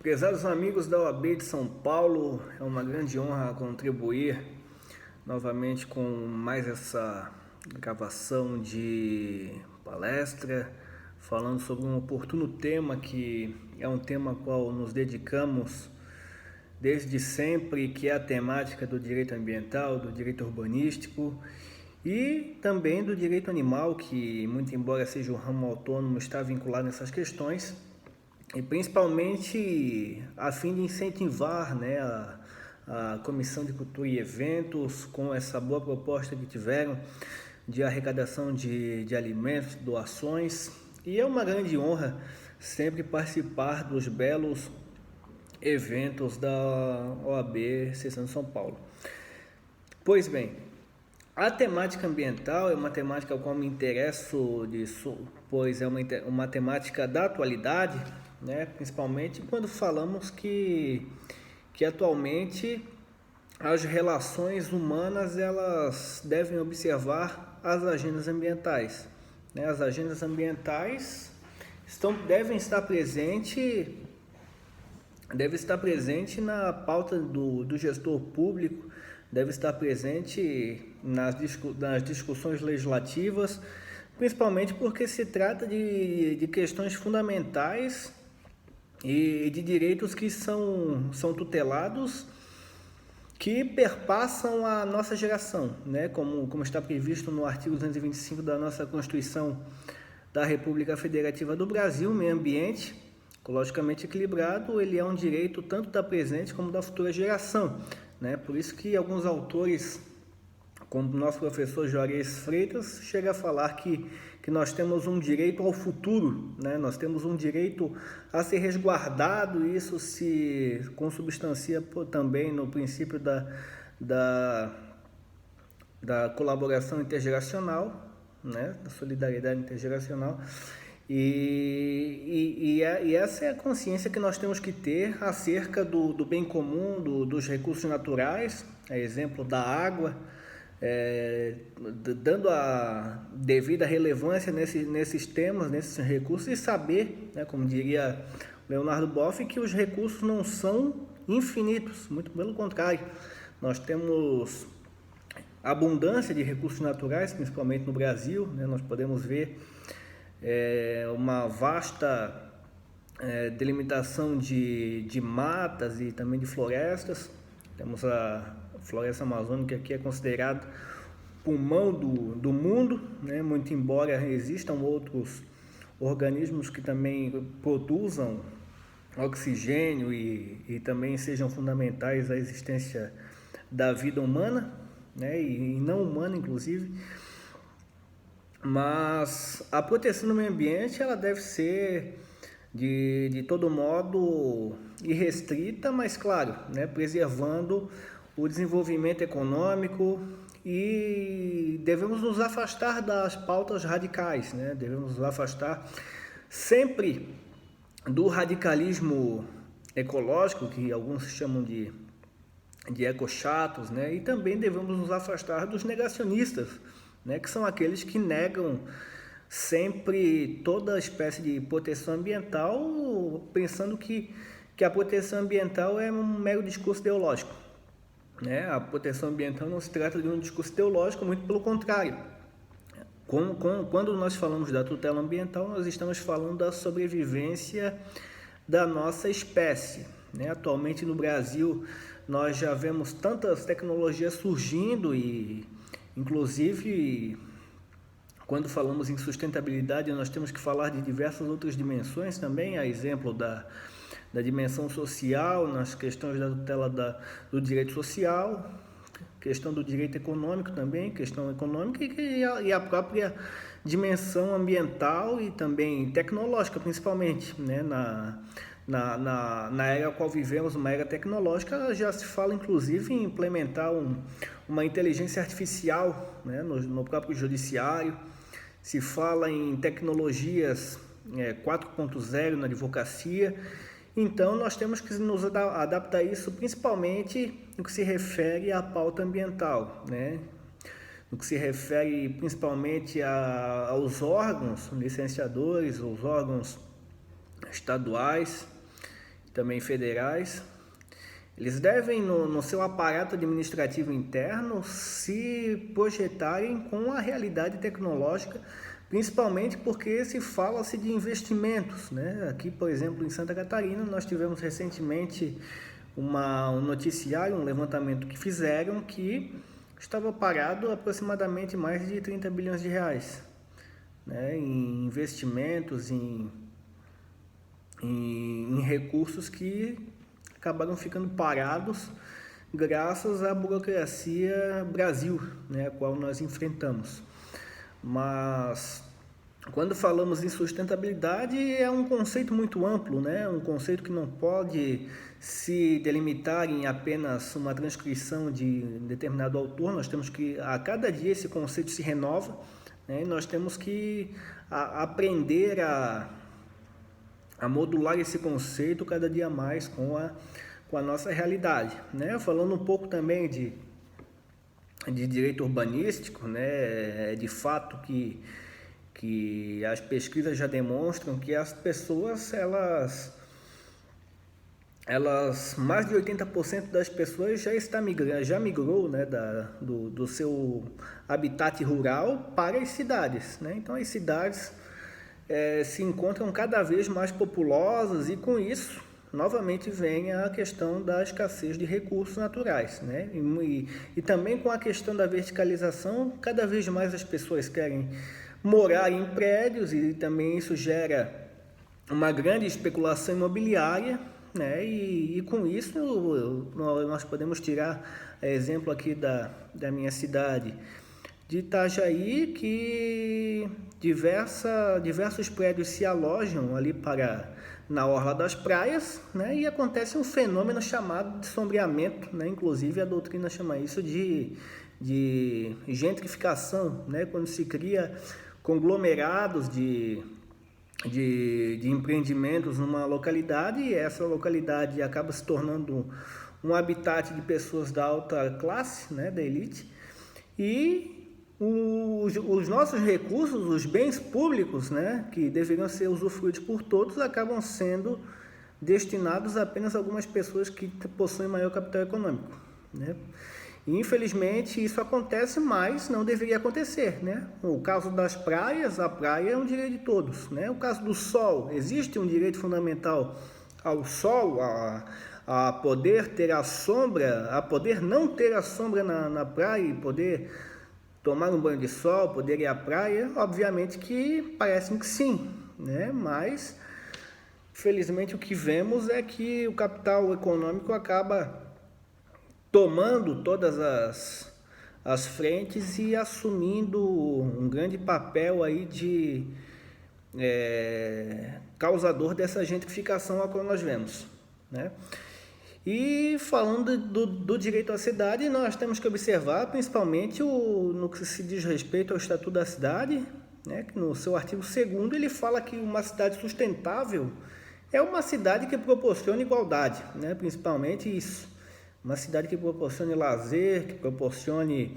Prezados amigos da OAB de São Paulo, é uma grande honra contribuir novamente com mais essa gravação de palestra, falando sobre um oportuno tema que é um tema ao qual nos dedicamos desde sempre, que é a temática do direito ambiental, do direito urbanístico e também do direito animal, que, muito embora seja um ramo autônomo, está vinculado nessas questões, e principalmente a fim de incentivar, a Comissão de Cultura e Eventos com essa boa proposta que tiveram de arrecadação de alimentos, doações. E é uma grande honra sempre participar dos belos eventos da OAB Seção de São Paulo. Pois bem, a temática ambiental é uma temática ao qual me interesso, pois é uma temática da atualidade, né? Principalmente quando falamos que atualmente as relações humanas elas devem observar as agendas ambientais, né? As agendas ambientais devem estar presente na pauta do gestor público, deve estar presente nas discussões legislativas, principalmente porque se trata de questões fundamentais e de direitos que são tutelados, que perpassam a nossa geração, né? Como está previsto no artigo 225 da nossa Constituição da República Federativa do Brasil, meio ambiente, ecologicamente equilibrado, ele é um direito tanto da presente como da futura geração, né? Por isso que alguns autores, como o nosso professor Juarez Freitas, chega a falar que nós temos um direito ao futuro, né? Nós temos um direito a ser resguardado, e isso se consubstancia também no princípio da colaboração intergeracional, né? Da solidariedade intergeracional. E essa é a consciência que nós temos que ter acerca do bem comum, dos recursos naturais, a exemplo da água, dando a devida relevância nesses temas, nesses recursos, e saber, né, como diria Leonardo Boff, que os recursos não são infinitos, muito pelo contrário. Nós temos abundância de recursos naturais, principalmente no Brasil, né? Nós podemos ver uma vasta delimitação de matas e também de florestas. Temos a floresta amazônica, que é considerada pulmão do mundo, né? Muito embora existam outros organismos que também produzam oxigênio e também sejam fundamentais à existência da vida humana, né? E não humana, inclusive. Mas a proteção do meio ambiente ela deve ser de todo modo irrestrita, mas claro, né, preservando o desenvolvimento econômico, e devemos nos afastar das pautas radicais, né? Devemos nos afastar sempre do radicalismo ecológico, que alguns chamam de ecochatos, né? E também devemos nos afastar dos negacionistas, né? Que são aqueles que negam sempre toda espécie de proteção ambiental, pensando que a proteção ambiental é um mero discurso ideológico, né? A proteção ambiental não se trata de um discurso ideológico, muito pelo contrário. Quando nós falamos da tutela ambiental, nós estamos falando da sobrevivência da nossa espécie, né? Atualmente no Brasil nós já vemos tantas tecnologias surgindo, e inclusive quando falamos em sustentabilidade nós temos que falar de diversas outras dimensões também, a exemplo da dimensão social, nas questões da tutela do direito social, questão do direito econômico também, questão econômica e a própria dimensão ambiental e também tecnológica, principalmente, né? Na era a qual vivemos, uma era tecnológica, já se fala inclusive em implementar uma inteligência artificial, né, no próprio judiciário. Se fala em tecnologias 4.0 na advocacia. Então nós temos que nos adaptar a isso, principalmente no que se refere à pauta ambiental, né? No que se refere principalmente aos órgãos licenciadores, os órgãos estaduais, também federais, eles devem, no seu aparato administrativo interno, se projetarem com a realidade tecnológica, principalmente porque fala-se de investimentos, né? Aqui, por exemplo, em Santa Catarina, nós tivemos recentemente um noticiário, um levantamento que fizeram que estava parado aproximadamente mais de 30 bilhões de reais, né, em investimentos, em recursos que acabaram ficando parados graças à burocracia Brasil, né, a qual nós enfrentamos. Mas quando falamos em sustentabilidade, é um conceito muito amplo, né? Um conceito que não pode se delimitar em apenas uma transcrição de determinado autor. Nós temos que, a cada dia, esse conceito se renova, né? E nós temos que aprender a modular esse conceito cada dia mais com a nossa realidade, né? Falando um pouco também de direito urbanístico, né? De fato que as pesquisas já demonstram que as pessoas, mais de 80% das pessoas já migrou, né, do seu habitat rural para as cidades, né? Então as cidades se encontram cada vez mais populosas e com isso novamente vem a questão da escassez de recursos naturais, né? E também com a questão da verticalização, cada vez mais as pessoas querem morar em prédios e também isso gera uma grande especulação imobiliária, né? E com isso nós podemos tirar exemplo aqui da minha cidade de Itajaí, que diversos prédios se alojam ali na orla das praias, né? E acontece um fenômeno chamado de sombreamento, né? Inclusive a doutrina chama isso de gentrificação, né? Quando se cria conglomerados de empreendimentos numa localidade e essa localidade acaba se tornando um habitat de pessoas da alta classe, né? Da elite, e os nossos recursos, os bens públicos, né, que deveriam ser usufruídos por todos, acabam sendo destinados a apenas algumas pessoas que possuem maior capital econômico, né? E, infelizmente isso acontece, mas não deveria acontecer, né? O caso das praias, a praia é um direito de todos, né? O caso do sol, existe um direito fundamental ao sol, a poder ter a sombra, a poder não ter a sombra na praia e poder tomar um banho de sol, poder ir à praia. Obviamente que parece que sim, né? Mas felizmente o que vemos é que o capital econômico acaba tomando todas as frentes e assumindo um grande papel aí de causador dessa gentrificação a qual nós vemos, né? E falando do direito à cidade, nós temos que observar principalmente no que se diz respeito ao Estatuto da Cidade, né, que no seu artigo 2º ele fala que uma cidade sustentável é uma cidade que proporciona igualdade, né, principalmente isso. Uma cidade que proporcione lazer, que proporcione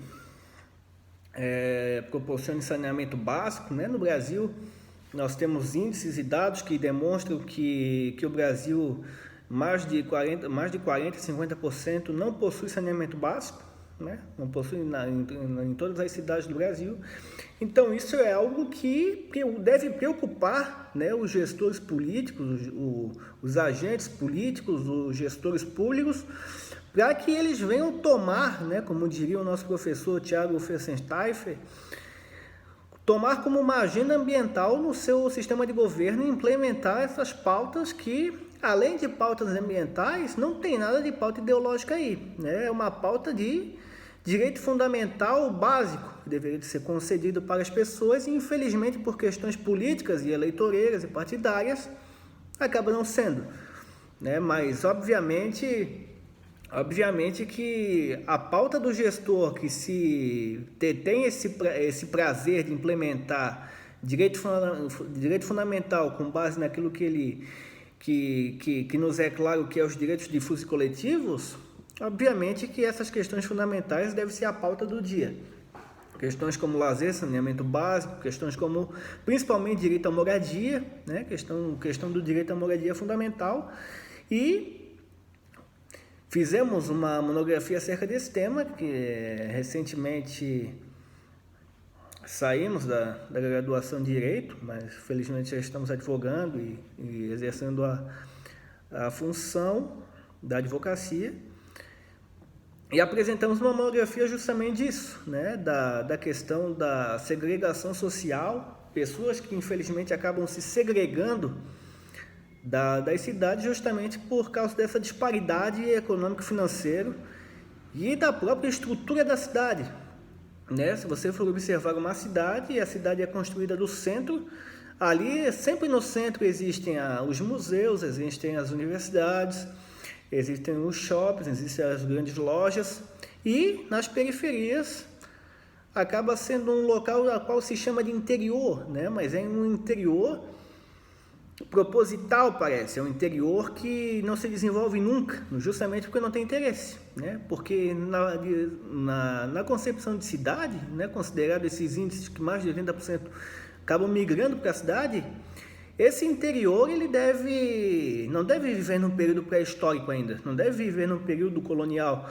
saneamento básico, né? No Brasil, nós temos índices e dados que demonstram que o Brasil, mais de 40% e 50% não possui saneamento básico, né? Não possui em todas as cidades do Brasil. Então, isso é algo que deve preocupar, né, os gestores políticos, os agentes políticos, os gestores públicos, para que eles venham tomar, né, como diria o nosso professor Tiago Fessensteifer, tomar como uma agenda ambiental no seu sistema de governo e implementar essas pautas que, além de pautas ambientais, não tem nada de pauta ideológica aí, né? É uma pauta de direito fundamental básico que deveria ser concedido para as pessoas e, infelizmente, por questões políticas e eleitoreiras e partidárias, acaba não sendo, né? Mas, obviamente que a pauta do gestor que tem esse prazer de implementar direito fundamental com base naquilo que nos é claro que é os direitos difusos e coletivos, obviamente que essas questões fundamentais devem ser a pauta do dia. Questões como lazer, saneamento básico, questões como principalmente direito à moradia, né? Questão do direito à moradia fundamental. E fizemos uma monografia acerca desse tema, que recentemente saímos da graduação de Direito, mas felizmente já estamos advogando e exercendo a função da advocacia. E apresentamos uma monografia justamente disso, né? Da questão da segregação social, pessoas que infelizmente acabam se segregando das cidades justamente por causa dessa disparidade econômico-financeira e da própria estrutura da cidade, né? Se você for observar uma cidade, a cidade é construída do centro, ali sempre no centro existem os museus, existem as universidades, existem os shoppings, existem as grandes lojas, e nas periferias acaba sendo um local a qual se chama de interior, né? Mas é um interior proposital, parece, é um interior que não se desenvolve nunca, justamente porque não tem interesse, né? Porque na concepção de cidade, né, considerado esses índices que mais de 80% acabam migrando para a cidade, esse interior ele não deve viver num período pré-histórico ainda, não deve viver num período colonial,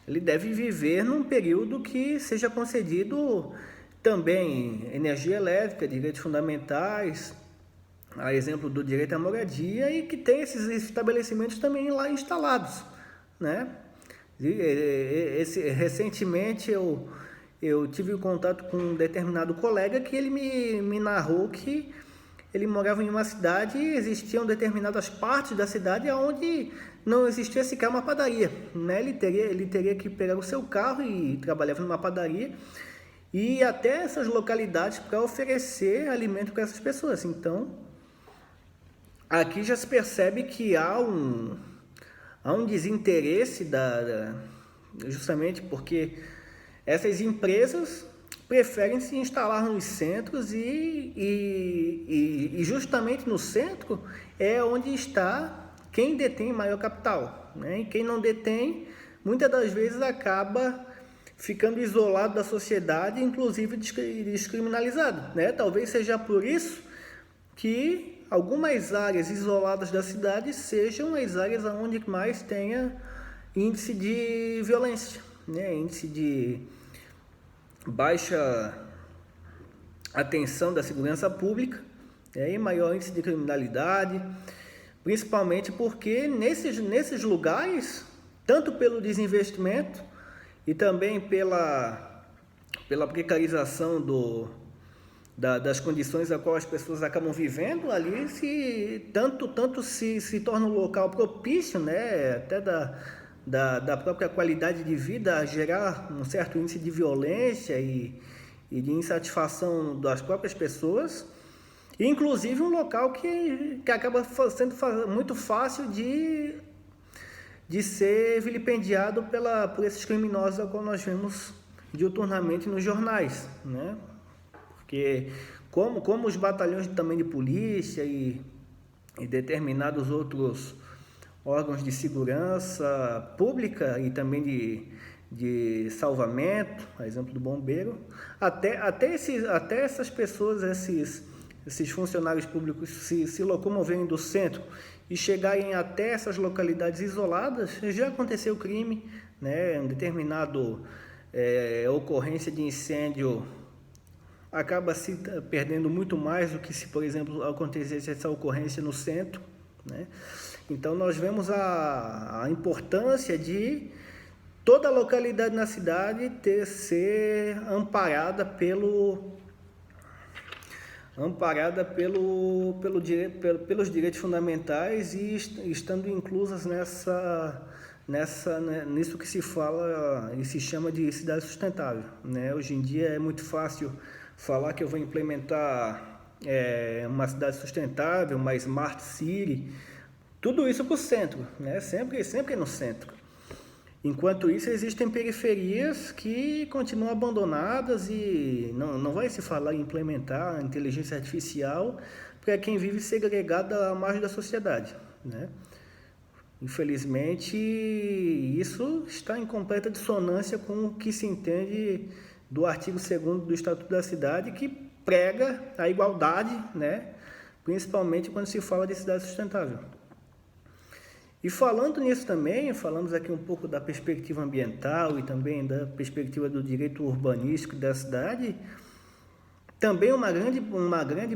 ele deve viver num período que seja concedido também energia elétrica, direitos fundamentais, a exemplo do direito à moradia, e que tem esses estabelecimentos também lá instalados, né? Recentemente eu tive contato com um determinado colega que ele me narrou que ele morava em uma cidade e existiam determinadas partes da cidade onde não existia sequer uma padaria, né? Ele teria que pegar o seu carro e trabalhava numa padaria e ir até essas localidades para oferecer alimento para essas pessoas. Então, aqui já se percebe que há um desinteresse justamente porque essas empresas preferem se instalar nos centros e justamente no centro é onde está quem detém maior capital, né? E quem não detém, muitas das vezes acaba ficando isolado da sociedade, inclusive descriminalizado, né? Talvez seja por isso que algumas áreas isoladas da cidade sejam as áreas onde mais tenha índice de violência, né? Índice de baixa atenção da segurança pública, e maior índice de criminalidade, principalmente porque nesses lugares, tanto pelo desinvestimento e também pela precarização das condições a qual as pessoas acabam vivendo, ali tanto se torna um local propício, né, até da própria qualidade de vida, a gerar um certo índice de violência e de insatisfação das próprias pessoas, e inclusive um local que acaba sendo muito fácil de ser vilipendiado por esses criminosos, ao qual nós vemos diuturnamente nos jornais, né? Porque como os batalhões também de polícia e determinados outros órgãos de segurança pública e também de salvamento, a exemplo do bombeiro, até essas pessoas, esses funcionários públicos se locomoverem do centro e chegarem até essas localidades isoladas, já aconteceu crime, né? Um determinado ocorrência de incêndio acaba se perdendo muito mais do que se, por exemplo, acontecesse essa ocorrência no centro, né? Então nós vemos a importância de toda a localidade na cidade ser amparada pelos direitos fundamentais e estando inclusas nisso que se fala e se chama de cidade sustentável, né? Hoje em dia é muito fácil falar que eu vou implementar uma cidade sustentável, uma Smart City, tudo isso para o centro, né? Sempre no centro. Enquanto isso, existem periferias que continuam abandonadas e não vai se falar em implementar a inteligência artificial para quem vive segregado à margem da sociedade, né? Infelizmente, isso está em completa dissonância com o que se entende do artigo 2º do Estatuto da Cidade, que prega a igualdade, né? Principalmente quando se fala de cidade sustentável. E falando nisso também, falamos aqui um pouco da perspectiva ambiental e também da perspectiva do direito urbanístico da cidade. Também uma grande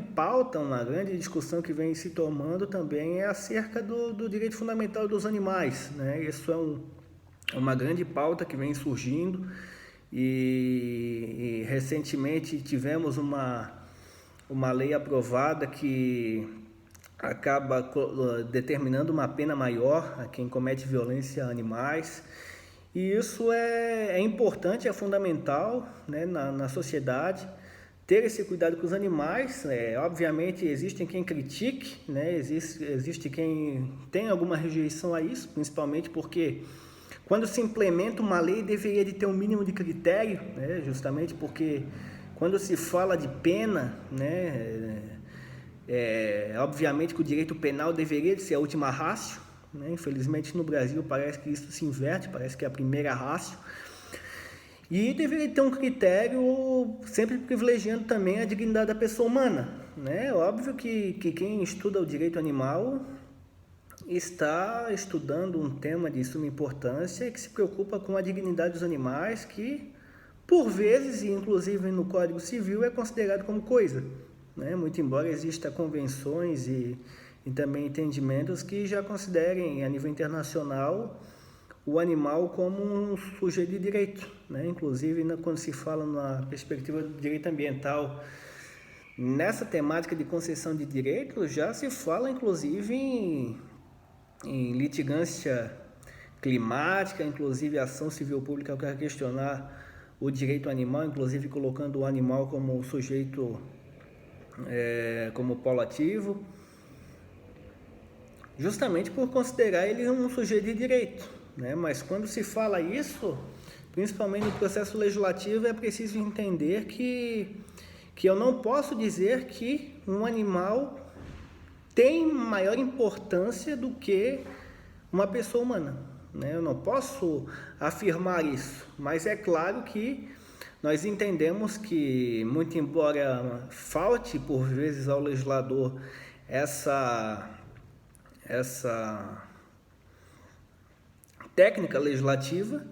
pauta, uma grande discussão que vem se tomando também é acerca do direito fundamental dos animais, né? Isso é uma grande pauta que vem surgindo e recentemente tivemos uma lei aprovada que acaba determinando uma pena maior a quem comete violência a animais. E isso é importante, é fundamental, né, na sociedade, ter esse cuidado com os animais. Obviamente existe quem critique, né, existe quem tem alguma rejeição a isso, principalmente porque quando se implementa uma lei deveria de ter um mínimo de critério, né, justamente porque quando se fala de pena, né, obviamente que o direito penal deveria de ser a última ratio, né? Infelizmente no Brasil parece que isso se inverte, parece que é a primeira ratio. E deveria ter um critério sempre privilegiando também a dignidade da pessoa humana, né? Óbvio que quem estuda o direito animal está estudando um tema de suma importância e que se preocupa com a dignidade dos animais, que por vezes, e inclusive no Código Civil, é considerado como coisa, né? Muito embora existam convenções e também entendimentos que já considerem a nível internacional o animal como um sujeito de direito, né? Inclusive quando se fala na perspectiva do direito ambiental, nessa temática de concessão de direitos, já se fala inclusive em litigância climática, inclusive ação civil pública que quer questionar o direito animal, inclusive colocando o animal como sujeito, como polo ativo, justamente por considerar ele um sujeito de direito, né? Mas quando se fala isso, principalmente no processo legislativo, é preciso entender que eu não posso dizer que um animal tem maior importância do que uma pessoa humana, né? Eu não posso afirmar isso, mas é claro que nós entendemos que, muito embora falte por vezes ao legislador essa técnica legislativa,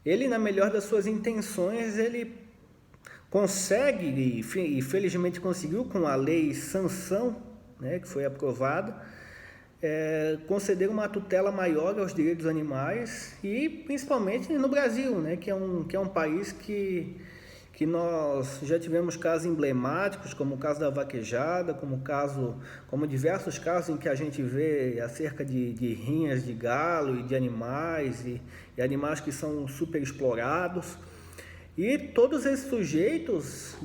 ele, na melhor das suas intenções, ele consegue, e felizmente conseguiu com a lei sanção, né, que foi aprovada, conceder uma tutela maior aos direitos dos animais, e principalmente no Brasil, né, que é um país que nós já tivemos casos emblemáticos, como o caso da vaquejada, como diversos casos em que a gente vê acerca de rinhas de galo e de animais, e animais que são super explorados. E todos esses sujeitos,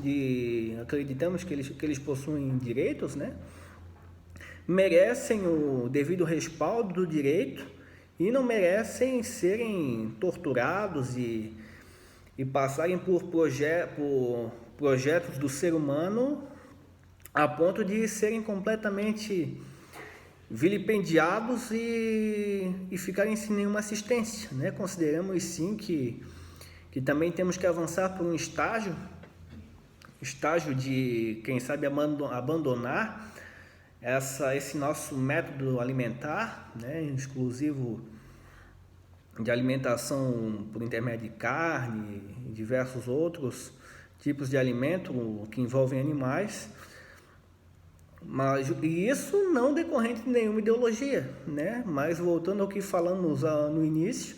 acreditamos que eles possuem direitos, né? Merecem o devido respaldo do direito e não merecem serem torturados e passarem por projetos do ser humano a ponto de serem completamente vilipendiados e ficarem sem nenhuma assistência, né? Consideramos sim que também temos que avançar por um estágio de, quem sabe, abandonar esse nosso método alimentar, né, exclusivo de alimentação por intermédio de carne e diversos outros tipos de alimento que envolvem animais, mas isso não decorrente de nenhuma ideologia, né? Mas voltando ao que falamos no início,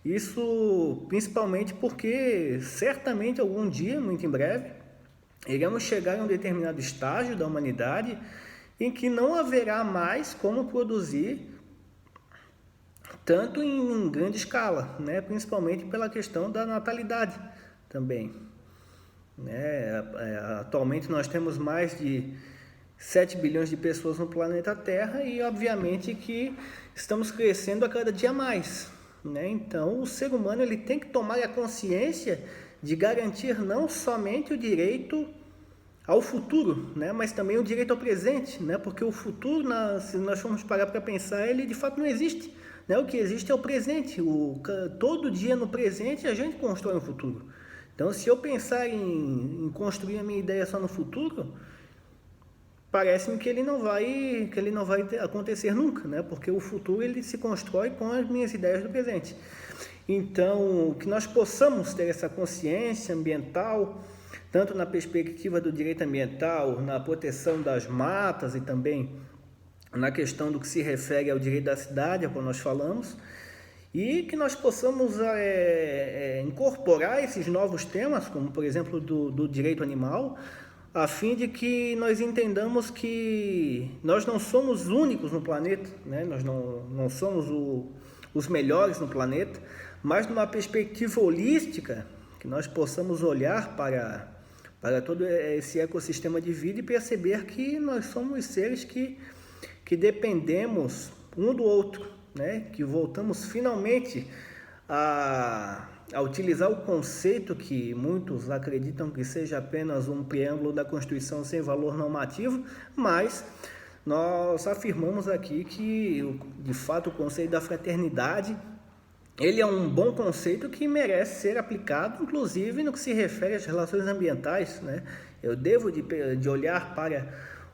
isso principalmente porque certamente algum dia, muito em breve, iremos chegar em um determinado estágio da humanidade em que não haverá mais como produzir tanto em grande escala, né? Principalmente pela questão da natalidade também, né? Atualmente nós temos mais de 7 bilhões de pessoas no planeta Terra e obviamente que estamos crescendo a cada dia mais, né? Então o ser humano ele tem que tomar a consciência de garantir não somente o direito ao futuro, né, mas também o direito ao presente, né, porque o futuro, se nós formos parar para pensar, ele de fato não existe, né, o que existe é o presente, todo dia no presente a gente constrói um futuro. Então, se eu pensar em construir a minha ideia só no futuro, parece-me que ele não vai acontecer nunca, né? Porque o futuro ele se constrói com as minhas ideias do presente. Então, que nós possamos ter essa consciência ambiental, tanto na perspectiva do direito ambiental, na proteção das matas e também na questão do que se refere ao direito da cidade, como nós falamos, e que nós possamos incorporar esses novos temas, como por exemplo do direito animal, a fim de que nós entendamos que nós não somos únicos no planeta, né? Nós não somos os melhores no planeta, mas numa perspectiva holística, que nós possamos olhar para todo esse ecossistema de vida e perceber que nós somos seres que dependemos um do outro, né? Que voltamos finalmente a utilizar o conceito que muitos acreditam que seja apenas um preâmbulo da Constituição sem valor normativo, mas nós afirmamos aqui que, de fato, o conceito da fraternidade ele é um bom conceito que merece ser aplicado, inclusive no que se refere às relações ambientais, né? Eu devo de olhar para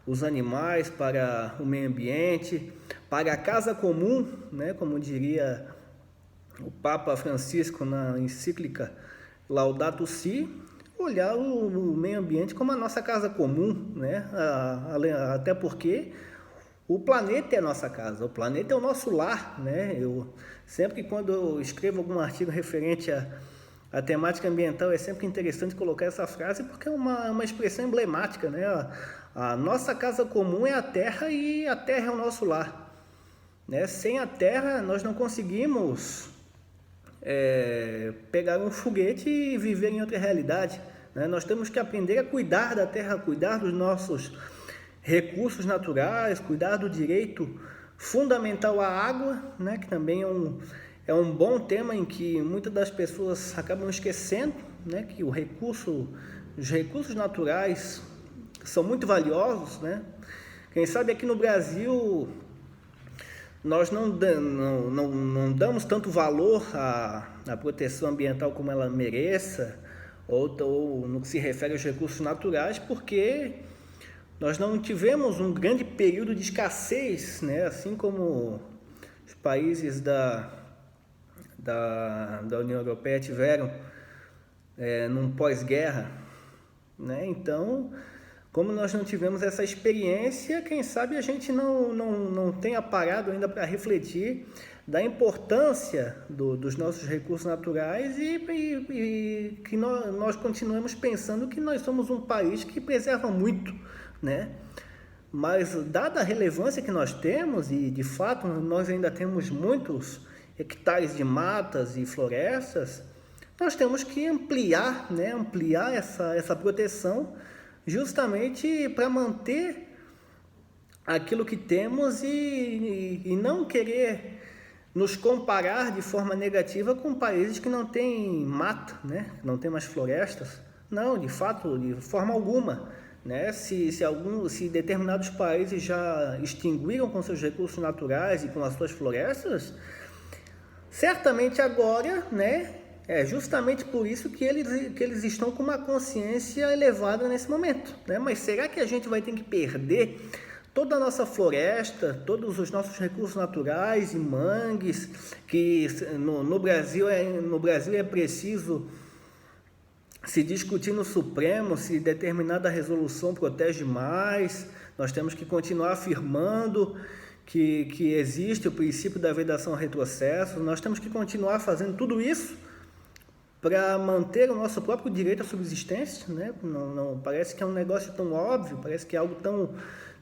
os animais, para o meio ambiente, para a casa comum, né? Como diria o Papa Francisco na encíclica Laudato Si, olhar o meio ambiente como a nossa casa comum, né? Até porque o planeta é a nossa casa, o planeta é o nosso lar, né? Sempre que quando eu escrevo algum artigo referente à temática ambiental, é sempre interessante colocar essa frase porque é uma expressão emblemática, né? A nossa casa comum é a Terra e a Terra é o nosso lar, né? Sem a Terra nós não conseguimos pegar um foguete e viver em outra realidade, né? Nós temos que aprender a cuidar da Terra, cuidar dos nossos recursos naturais, cuidar do direito fundamental à água, né? Que também é um bom tema em que muitas das pessoas acabam esquecendo, né? Que os recursos naturais são muito valiosos, né? Quem sabe aqui no Brasil nós não damos tanto valor à proteção ambiental como ela mereça, ou no que se refere aos recursos naturais, porque nós não tivemos um grande período de escassez, né? Assim como os países da União Europeia tiveram num pós-guerra, né? Então, como nós não tivemos essa experiência, quem sabe a gente não tenha parado ainda para refletir da importância dos nossos recursos naturais e que nós continuamos pensando que nós somos um país que preserva muito, né? Mas dada a relevância que nós temos, e de fato nós ainda temos muitos hectares de matas e florestas, nós temos que ampliar, né? Ampliar essa proteção justamente para manter aquilo que temos e não querer nos comparar de forma negativa com países que não têm mata, né? Não tem mais florestas. Não, de fato, de forma alguma, né? Se determinados países já extinguiram com seus recursos naturais e com as suas florestas, certamente agora, né? É justamente por isso que eles estão com uma consciência elevada nesse momento, né? Mas será que a gente vai ter que perder toda a nossa floresta, todos os nossos recursos naturais e mangues, que no Brasil é preciso se discutir no Supremo se determinada resolução protege mais? Nós temos que continuar afirmando que existe o princípio da vedação ao retrocesso, nós temos que continuar fazendo tudo isso para manter o nosso próprio direito à subsistência, né? Não parece que é um negócio tão óbvio, parece que é algo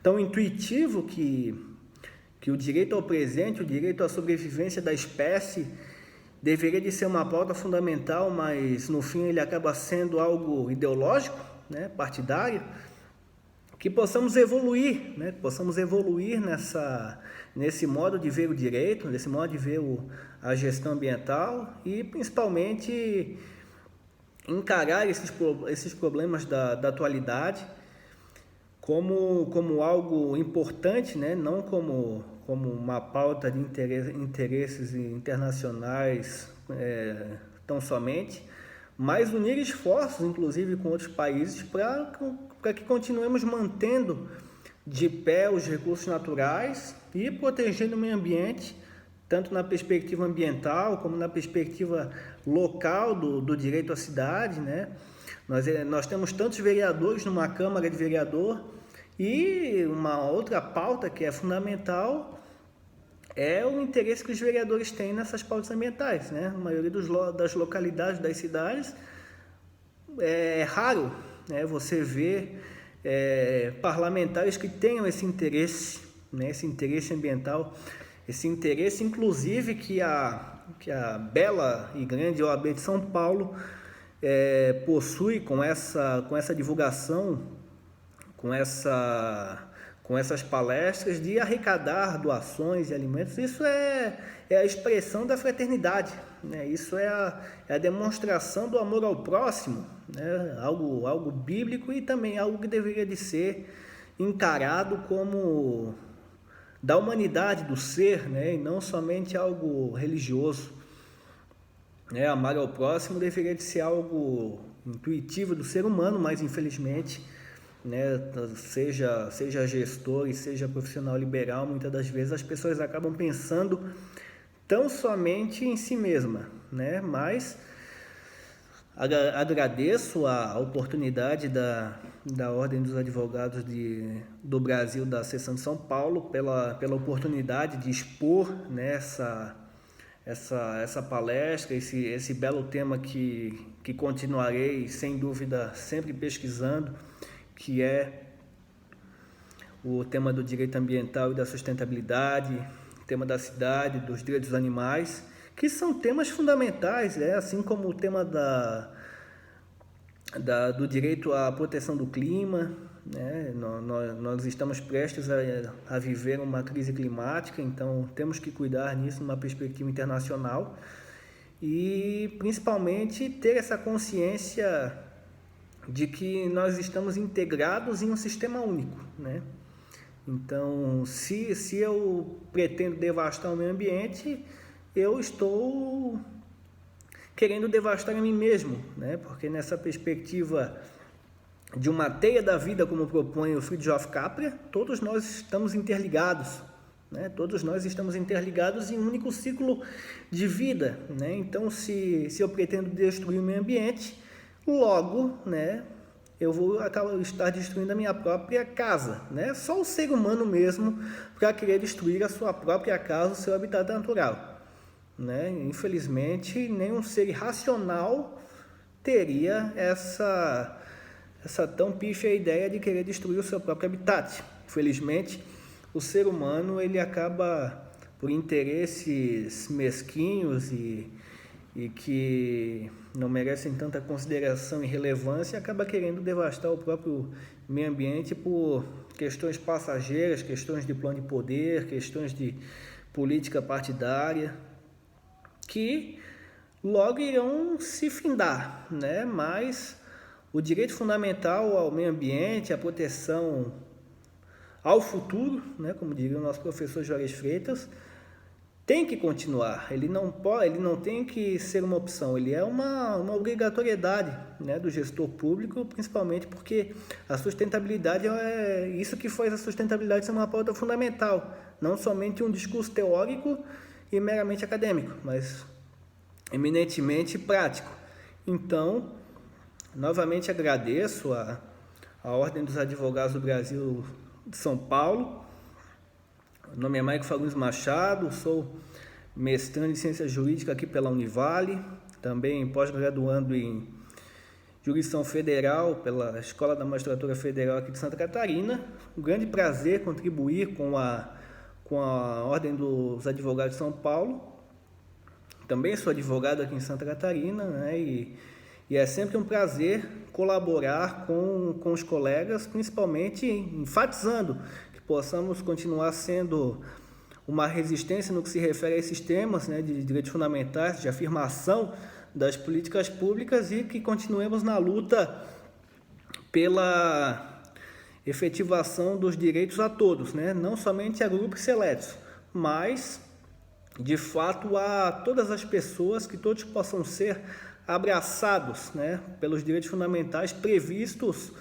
tão intuitivo que o direito ao presente, o direito à sobrevivência da espécie deveria de ser uma pauta fundamental, mas no fim ele acaba sendo algo ideológico, né? Partidário, que possamos evoluir, né? Que possamos evoluir nesse modo de ver o direito, nesse modo de ver a gestão ambiental e principalmente encarar esses problemas da atualidade como algo importante, né? Não como uma pauta de interesses internacionais tão somente, mas unir esforços, inclusive com outros países, para que continuemos mantendo de pé os recursos naturais e protegendo o meio ambiente, tanto na perspectiva ambiental como na perspectiva local do direito à cidade, né? Nós temos tantos vereadores numa Câmara de Vereador e uma outra pauta que é fundamental é o interesse que os vereadores têm nessas pautas ambientais, né? A maioria das localidades das cidades é raro, né, você ver parlamentares que tenham esse interesse, né, esse interesse ambiental, esse interesse inclusive que a bela e grande OAB de São Paulo possui com essa divulgação, com essas palestras de arrecadar doações e alimentos. Isso é a expressão da fraternidade, né? Isso é a demonstração do amor ao próximo, né? Algo bíblico e também algo que deveria de ser encarado como da humanidade, do ser, né? E não somente algo religioso, né? Amar ao próximo deveria de ser algo intuitivo do ser humano, mas infelizmente, né, seja gestor e seja profissional liberal, muitas das vezes as pessoas acabam pensando tão somente em si mesma, né? Mas agradeço a oportunidade da Ordem dos Advogados do Brasil, da Seção de São Paulo, pela oportunidade de expor, né, essa palestra, esse belo tema que continuarei, sem dúvida, sempre pesquisando, que é o tema do direito ambiental e da sustentabilidade, o tema da cidade, dos direitos dos animais, que são temas fundamentais, assim como o tema do direito à proteção do clima, né? Nós estamos prestes a viver uma crise climática, então temos que cuidar nisso numa perspectiva internacional e principalmente ter essa consciência de que nós estamos integrados em um sistema único, né? Então, se eu pretendo devastar o meio ambiente, eu estou querendo devastar a mim mesmo, né? Porque nessa perspectiva de uma teia da vida, como propõe o Fritjof Capra, todos nós estamos interligados, né? Todos nós estamos interligados em um único ciclo de vida, né? Então, se eu pretendo destruir o meio ambiente, logo, né, eu vou estar destruindo a minha própria casa, né? Só o ser humano mesmo para querer destruir a sua própria casa, o seu habitat natural, né? Infelizmente, nenhum ser racional teria essa tão pífia ideia de querer destruir o seu próprio habitat. Infelizmente, o ser humano ele acaba por interesses mesquinhos e que não merecem tanta consideração e relevância, acaba querendo devastar o próprio meio ambiente por questões passageiras, questões de plano de poder, questões de política partidária, que logo irão se findar, né? Mas o direito fundamental ao meio ambiente, a proteção ao futuro, né? Como diria o nosso professor Juarez Freitas, tem que continuar, ele não tem que ser uma opção, ele é uma obrigatoriedade, né, do gestor público, principalmente porque a sustentabilidade é isso que faz a sustentabilidade ser uma pauta fundamental, não somente um discurso teórico e meramente acadêmico, mas eminentemente prático. Então, novamente agradeço a Ordem dos Advogados do Brasil de São Paulo. Meu nome é Maico Fagundes Machado, sou mestrando em Ciência Jurídica aqui pela Univale, também pós-graduando em Jurisdição Federal pela Escola da Magistratura Federal aqui de Santa Catarina. Um grande prazer contribuir com a Ordem dos Advogados de São Paulo. Também sou advogado aqui em Santa Catarina, né? E é sempre um prazer colaborar com os colegas, principalmente enfatizando possamos continuar sendo uma resistência no que se refere a esses temas, né, de direitos fundamentais, de afirmação das políticas públicas e que continuemos na luta pela efetivação dos direitos a todos, né, não somente a grupos seletos, mas de fato a todas as pessoas, que todos possam ser abraçados, né, pelos direitos fundamentais previstos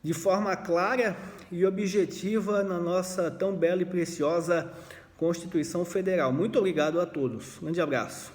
de forma clara e objetiva na nossa tão bela e preciosa Constituição Federal. Muito obrigado a todos. Grande abraço.